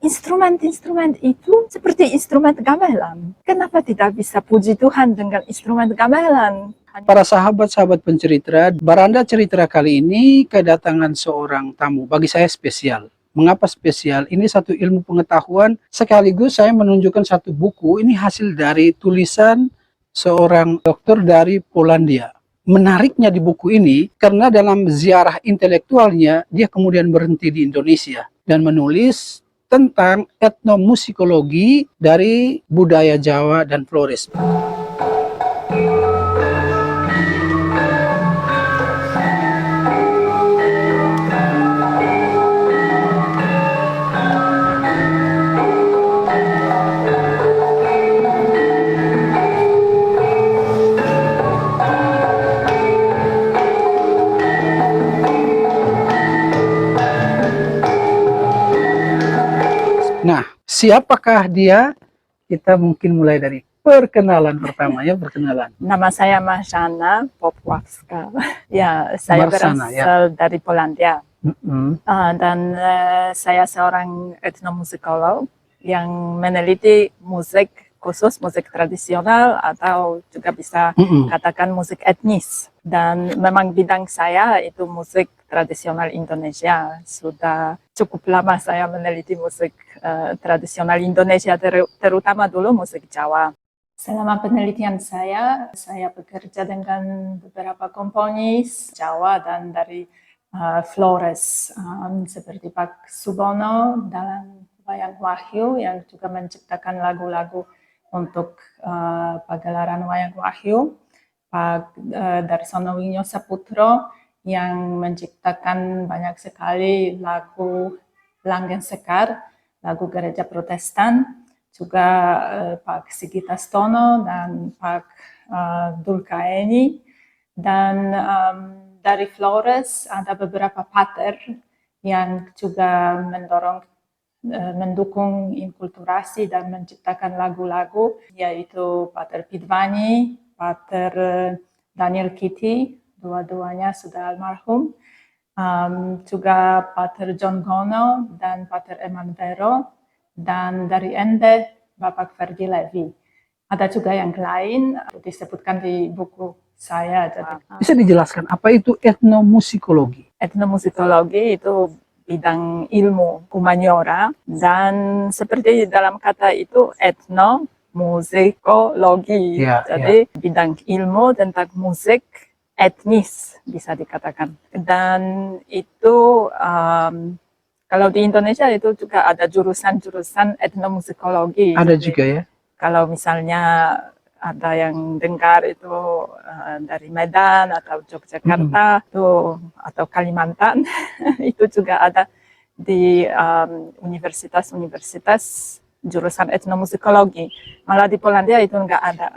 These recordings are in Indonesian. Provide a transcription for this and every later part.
instrumen-instrumen itu seperti instrumen gamelan. Kenapa tidak bisa puji Tuhan dengan instrumen gamelan? Para sahabat-sahabat pencerita, Baranda Cerita kali ini kedatangan seorang tamu. Bagi saya spesial. Mengapa spesial? Ini satu ilmu pengetahuan, sekaligus saya menunjukkan satu buku. Ini hasil dari tulisan seorang dokter dari Polandia. Menariknya di buku ini, karena dalam ziarah intelektualnya, dia kemudian berhenti di Indonesia dan menulis tentang etnomusikologi dari budaya Jawa dan Flores. Nah, siapakah dia? Kita mungkin mulai dari perkenalan pertama ya, perkenalan. Nama saya Marzena Popławska. Ya, saya Marzena, berasal dari Polandia. Mm-mm. Dan saya seorang etnomusikolog yang meneliti musik khusus, musik tradisional atau juga bisa katakan musik etnis. Dan memang bidang saya itu musik tradisional Indonesia. Sudah cukup lama saya meneliti musik tradisional Indonesia, terutama dulu musik Jawa. Selama penelitian saya bekerja dengan beberapa komponis Jawa dan dari Flores, seperti Pak Subono dalam Wayang Wahyu yang juga menciptakan lagu-lagu untuk pagelaran Wayang Wahyu, Pak Darsono Winyo Saputro yang menciptakan banyak sekali lagu Langgeng Sekar, lagu gereja Protestan, juga Pak Sigita Stono dan Pak Dulkaeni, dan dari Flores ada beberapa pater yang juga mendukung inkulturasi dan menciptakan lagu-lagu, yaitu Pater Pidvani, Pater Daniel Kitty, dua-duanya sudah almarhum, juga Pater John Gono dan Pater Eman Vero, dan dari Ende Bapak Ferdi Levi. Ada juga yang lain disebutkan di buku saya. Bisa dijelaskan apa itu etnomusikologi? Etnomusikologi itu bidang ilmu humaniora, dan seperti dalam kata itu etnomusikologi. Jadi bidang ilmu tentang musik etnis bisa dikatakan. Dan itu kalau di Indonesia itu juga ada jurusan-jurusan etnomusikologi. Ada juga ya? Kalau misalnya ada yang dengar itu dari Medan atau Yogyakarta atau Kalimantan, itu juga ada di universitas-universitas jurusan etnomusikologi. Malah di Polandia itu enggak ada.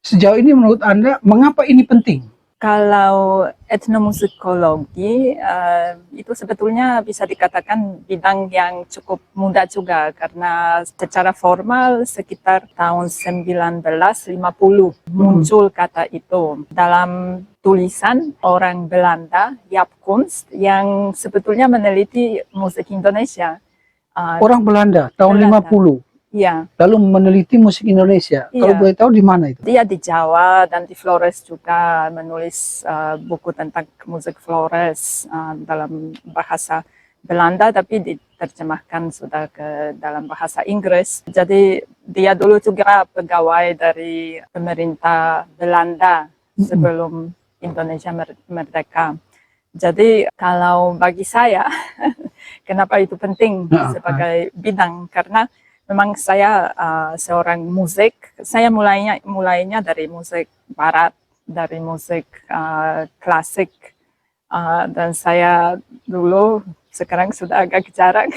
Sejauh ini menurut Anda, mengapa ini penting? Kalau etnomusikologi itu sebetulnya bisa dikatakan bidang yang cukup muda juga, karena secara formal sekitar tahun 1950 muncul kata itu dalam tulisan orang Belanda, Jaap Kunst, yang sebetulnya meneliti musik Indonesia. Orang Belanda tahun 50? Iya. Lalu meneliti musik Indonesia. Iya. Kalau boleh tahu di mana itu? Dia di Jawa dan di Flores juga menulis buku tentang musik Flores dalam bahasa Belanda, tapi diterjemahkan sudah ke dalam bahasa Inggris. Jadi dia dulu juga pegawai dari pemerintah Belanda sebelum Indonesia merdeka. Jadi kalau bagi saya, kenapa itu penting sebagai bidang? Karena memang saya seorang musik, saya mulainya dari musik barat, dari musik klasik, dan saya dulu, sekarang sudah agak jarak,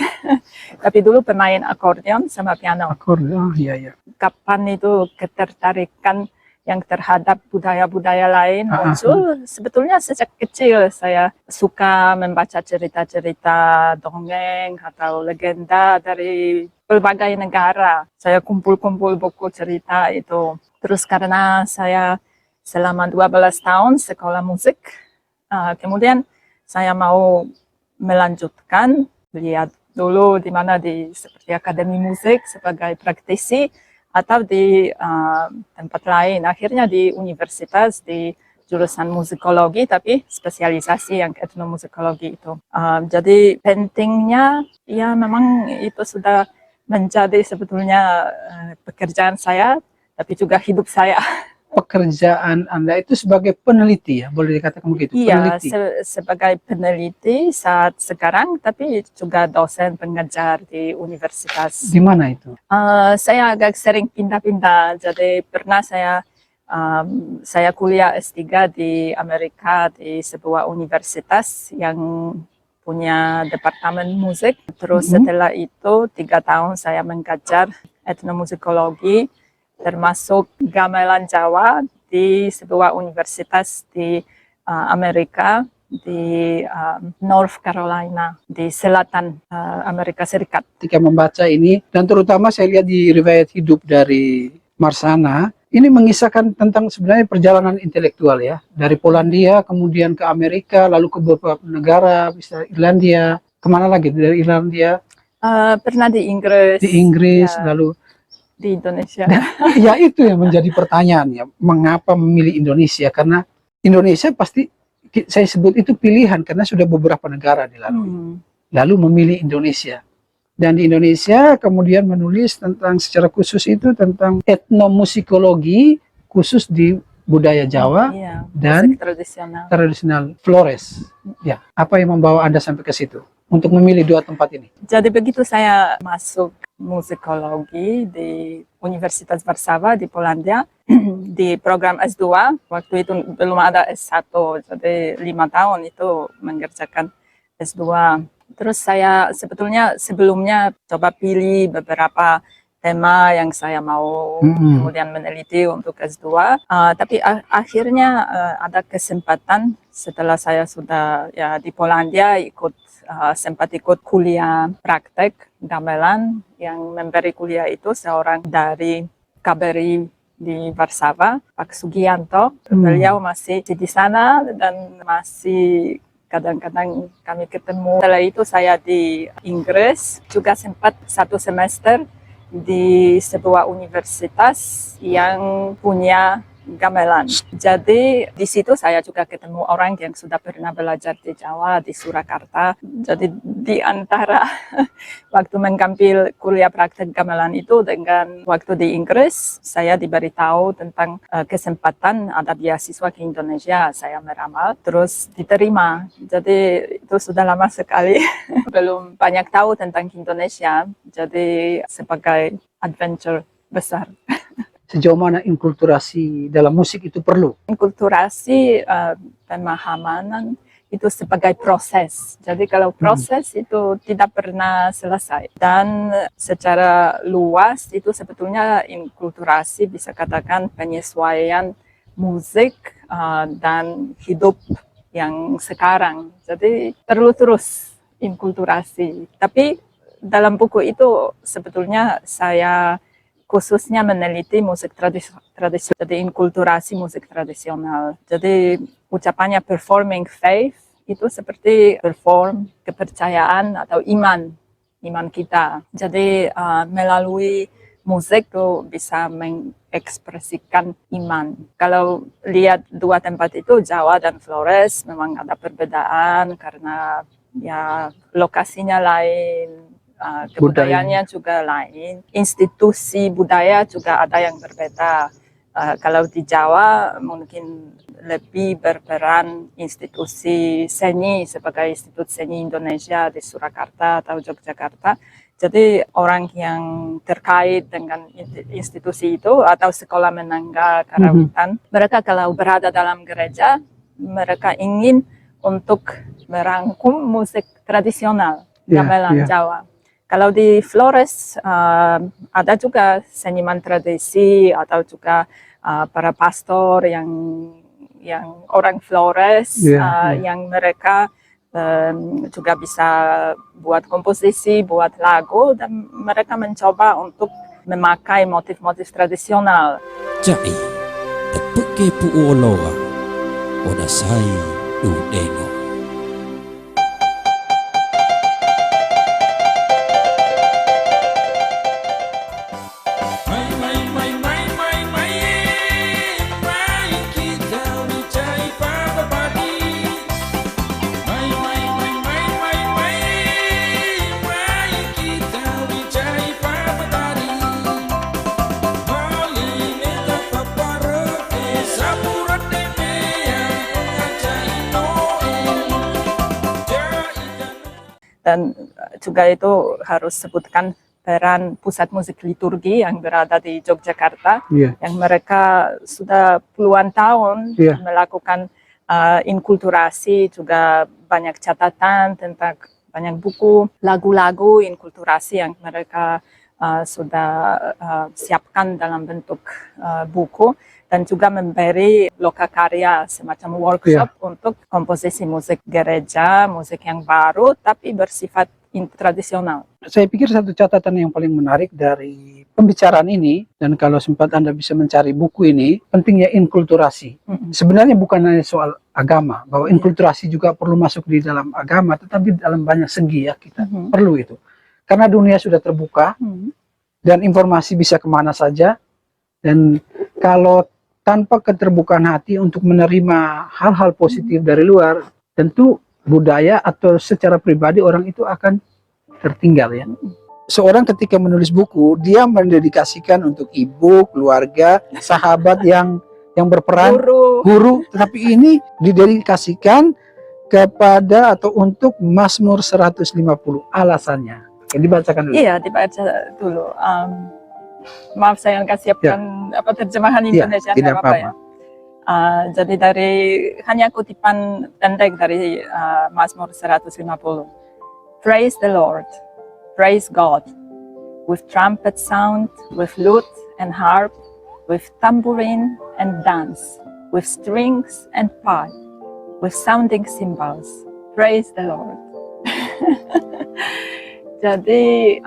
tapi dulu pemain akordeon sama piano. Akordeon, iya. Kapan itu ketertarikan yang terhadap budaya-budaya lain muncul? Sebetulnya sejak kecil saya suka membaca cerita-cerita dongeng atau legenda dari berbagai negara. Saya kumpul-kumpul buku cerita itu. Terus karena saya selama 12 tahun sekolah musik, kemudian saya mau melanjutkan, lihat dulu di mana seperti akademi musik sebagai praktisi atau di tempat lain. Akhirnya di universitas di jurusan musikologi tapi spesialisasi yang etnomusikologi itu. Jadi pentingnya ya memang itu sudah menjadi sebetulnya pekerjaan saya tapi juga hidup saya. Pekerjaan Anda itu sebagai peneliti ya, boleh dikatakan begitu? Iya, Peneliti. sebagai peneliti saat sekarang, tapi juga dosen pengajar di universitas. Di mana itu? Saya agak sering pindah-pindah, jadi pernah saya kuliah S3 di Amerika di sebuah universitas yang punya departemen musik. Terus setelah itu 3 tahun saya mengajar etnomusikologi, termasuk gamelan Jawa di sebuah universitas di Amerika, di North Carolina, di selatan Amerika Serikat. Ketika membaca ini, dan terutama saya lihat di riwayat hidup dari Marsana, ini mengisahkan tentang sebenarnya perjalanan intelektual ya, dari Polandia kemudian ke Amerika, lalu ke beberapa negara, misalnya Irlandia, kemana lagi dari Irlandia? Pernah di Inggris. Di Inggris, ya, lalu di Indonesia. ya itu yang menjadi pertanyaan ya, mengapa memilih Indonesia? Karena Indonesia pasti saya sebut itu pilihan karena sudah beberapa negara dilalui. Lalu memilih Indonesia. Dan di Indonesia kemudian menulis tentang secara khusus itu tentang etnomusikologi khusus di budaya Jawa Iya, dan musik tradisional Flores. Ya, apa yang membawa Anda sampai ke situ untuk memilih 2 tempat ini? Jadi begitu saya masuk musikologi di Universitas Warszawa di Polandia di program S2, waktu itu belum ada S1, jadi 5 tahun itu mengerjakan S2. Terus saya sebetulnya sebelumnya coba pilih beberapa tema yang saya mau kemudian meneliti untuk S2, tapi akhirnya ada kesempatan setelah saya sudah ya di Polandia sempat ikut kuliah praktek gamelan yang memberi kuliah itu seorang dari KBRI di Warszawa, Pak Sugianto. Beliau masih di sana dan masih kadang-kadang kami ketemu. Setelah itu saya di Inggris juga sempat 1 semester di sebuah universitas yang punya gamelan. Jadi di situ saya juga ketemu orang yang sudah pernah belajar di Jawa, di Surakarta. Jadi di antara waktu mengambil kuliah praktek gamelan itu dengan waktu di Inggris, saya diberitahu tentang kesempatan ada beasiswa ke Indonesia. Saya meramal, terus diterima. Jadi itu sudah lama sekali. Belum banyak tahu tentang Indonesia. Jadi sebagai adventure besar. Sejauh mana inkulturasi dalam musik itu perlu? Inkulturasi pemahaman itu sebagai proses. Jadi kalau proses itu tidak pernah selesai. Dan secara luas itu sebetulnya inkulturasi bisa katakan penyesuaian musik dan hidup yang sekarang. Jadi perlu terus inkulturasi. Tapi dalam buku itu sebetulnya saya khususnya meneliti musik tradisional, jadi inkulturasi musik tradisional. Jadi ucapannya performing faith itu seperti perform kepercayaan atau iman kita. Jadi melalui musik itu bisa mengekspresikan iman. Kalau lihat 2 tempat itu, Jawa dan Flores, memang ada perbedaan karena ya lokasinya lain. Kebudayaannya juga lain, institusi budaya juga ada yang berbeda. Kalau di Jawa mungkin lebih berperan institusi seni sebagai Institut Seni Indonesia di Surakarta atau Yogyakarta. Jadi orang yang terkait dengan institusi itu atau sekolah menengah karawitan, mereka kalau berada dalam gereja, mereka ingin untuk merangkum musik tradisional gamelan Jawa. Kalau di Flores ada juga seniman tradisi atau juga para pastor yang orang Flores yang mereka juga bisa buat komposisi, buat lagu, dan mereka mencoba untuk memakai motif-motif tradisional. Jai, tepeke pu oloa, odasai du dengo. Dan juga itu harus sebutkan peran pusat musik liturgi yang berada di Yogyakarta, Iya. yang mereka sudah puluhan tahun Iya. melakukan inkulturasi, juga banyak catatan tentang banyak buku, lagu-lagu inkulturasi yang mereka sudah siapkan dalam bentuk buku, dan juga memberi lokakarya semacam workshop untuk komposisi musik gereja, musik yang baru tapi bersifat tradisional. Saya pikir satu catatan yang paling menarik dari pembicaraan ini, dan kalau sempat Anda bisa mencari buku ini, pentingnya inkulturasi. Sebenarnya bukan hanya soal agama, bahwa inkulturasi juga perlu masuk di dalam agama, tetapi dalam banyak segi ya kita perlu itu. Karena dunia sudah terbuka, dan informasi bisa kemana saja, dan kalau tanpa keterbukaan hati untuk menerima hal-hal positif dari luar, tentu budaya atau secara pribadi orang itu akan tertinggal ya. Seorang ketika menulis buku, dia mendedikasikan untuk ibu, keluarga, sahabat yang berperan, guru, tetapi ini didedikasikan kepada atau untuk Mazmur 150. Alasannya. Oke, dibacakan dulu. Iya, dibaca dulu. Maaf saya nggak siapkan terjemahan Indonesia, tidak apa-apa ya. Jadi hanya kutipan pendek dari Mazmur 150. Praise the Lord, praise God, with trumpet sound, with lute and harp, with tambourine and dance, with strings and pipe, with sounding cymbals. Praise the Lord. Jadi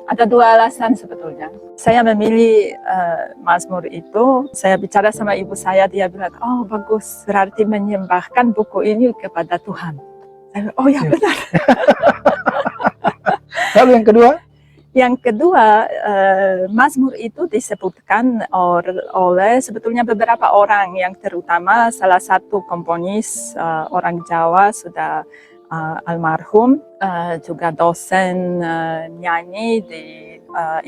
ada dua alasan sebetulnya. Saya memilih Mazmur itu, saya bicara sama ibu saya, dia bilang, oh bagus, berarti menyembahkan buku ini kepada Tuhan. Saya bilang, oh ya benar. Lalu yang kedua? Yang kedua, Mazmur itu disebutkan oleh sebetulnya beberapa orang, yang terutama salah satu komponis orang Jawa sudah almarhum, juga dosen nyanyi di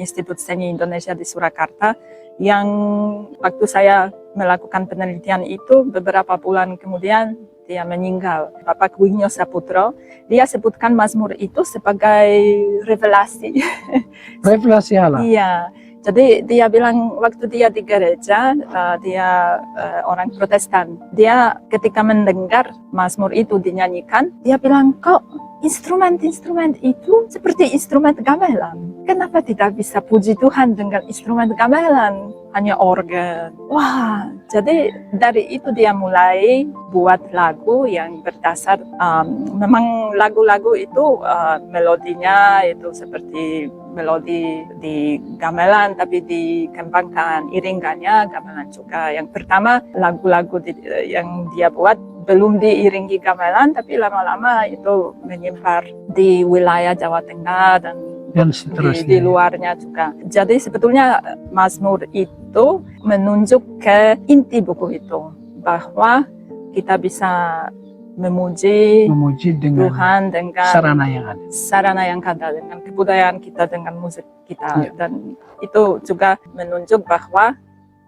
Institut Seni Indonesia di Surakarta, yang waktu saya melakukan penelitian itu beberapa bulan kemudian dia meninggal, Bapak Winyo Saputro. Dia sebutkan Mazmur itu sebagai revelasi. Revelasi Allah. Iya. Jadi dia bilang waktu dia di gereja, dia orang Protestan, dia ketika mendengar Mazmur itu dinyanyikan, dia bilang, kok instrumen-instrumen itu seperti instrumen gamelan. Kenapa tidak bisa puji Tuhan dengan instrumen gamelan, hanya organ? Wah, jadi dari itu dia mulai buat lagu yang berdasar, memang lagu-lagu itu melodinya itu seperti melodi di gamelan, tapi dikembangkan iringannya gamelan juga. Yang pertama lagu-lagu yang dia buat belum diiringi gamelan, tapi lama-lama itu menyebar di wilayah Jawa Tengah dan di luarnya juga. Jadi sebetulnya Mazmur itu menunjuk ke inti buku itu, bahwa kita bisa memuji dengan Tuhan dengan sarana yang ada, dengan kebudayaan kita, dengan musik kita. Dan itu juga menunjuk bahwa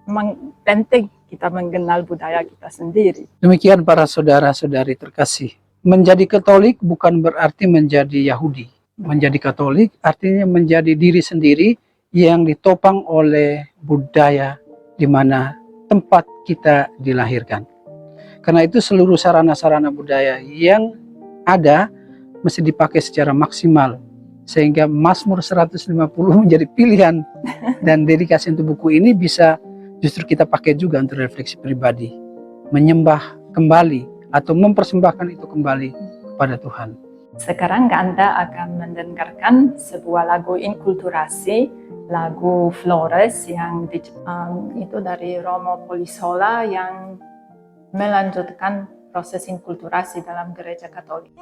memang penting kita mengenal budaya kita sendiri. Demikian para saudara-saudari terkasih. Menjadi Katolik bukan berarti menjadi Yahudi. Menjadi Katolik artinya menjadi diri sendiri yang ditopang oleh budaya di mana tempat kita dilahirkan. Karena itu seluruh sarana-sarana budaya yang ada mesti dipakai secara maksimal. Sehingga Mazmur 150 menjadi pilihan dan dedikasi untuk buku ini bisa justru kita pakai juga untuk refleksi pribadi. Menyembah kembali atau mempersembahkan itu kembali kepada Tuhan. Sekarang Anda akan mendengarkan sebuah lagu inkulturasi, lagu Flores yang itu dari Romo Polisola yang melanjutkan proses inkulturasi dalam gereja Katolik.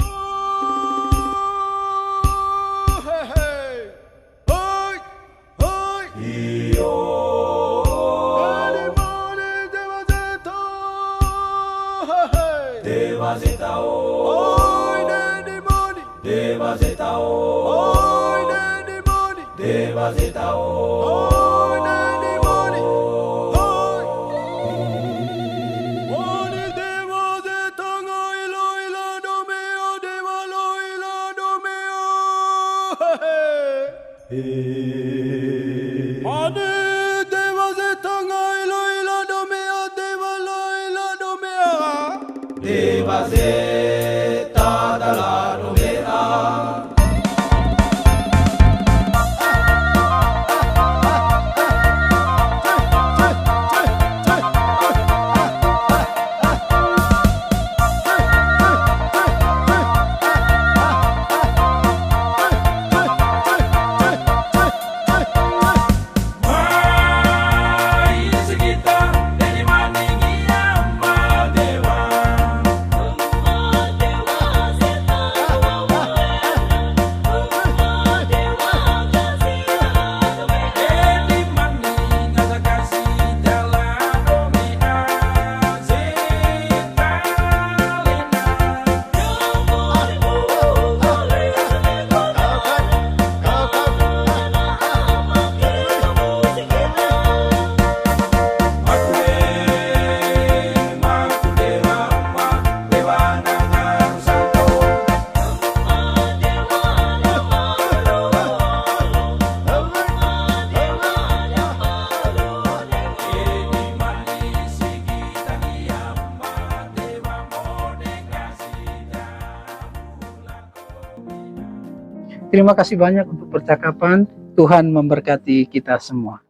Ade deva zetanga ilo ilo domea deva lo ilo domea. Deva zeta dalla domea. Terima kasih banyak untuk percakapan. Tuhan memberkati kita semua.